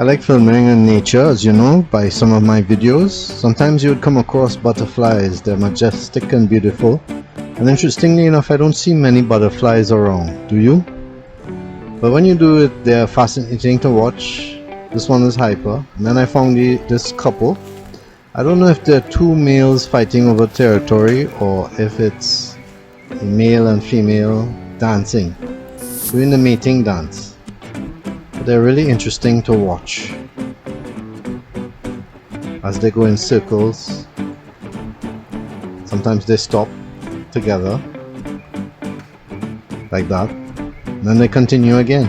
I like filming in nature, as you know, by some of my videos. Sometimes you would come across butterflies. They're majestic and beautiful. And interestingly enough, I don't see many butterflies around. Do you? But when you do it, they're fascinating to watch. This one is hyper. And then I found this couple. I don't know if they're two males fighting over territory or if it's a male and female dancing, doing the mating dance. But they're really interesting to watch as they go in circles. Sometimes they stop together like that, and then they continue again,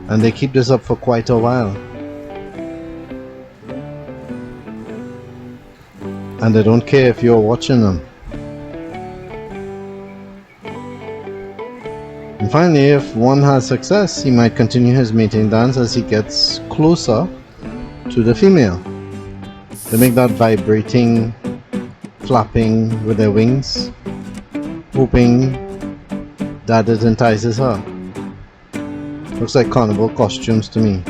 and they keep this up for quite a while, and they don't care if you're watching them. And finally, if one has success, he might continue his mating dance as he gets closer to the female. They make that vibrating flapping with their wings, hoping that it entices her. Looks like carnival costumes to me.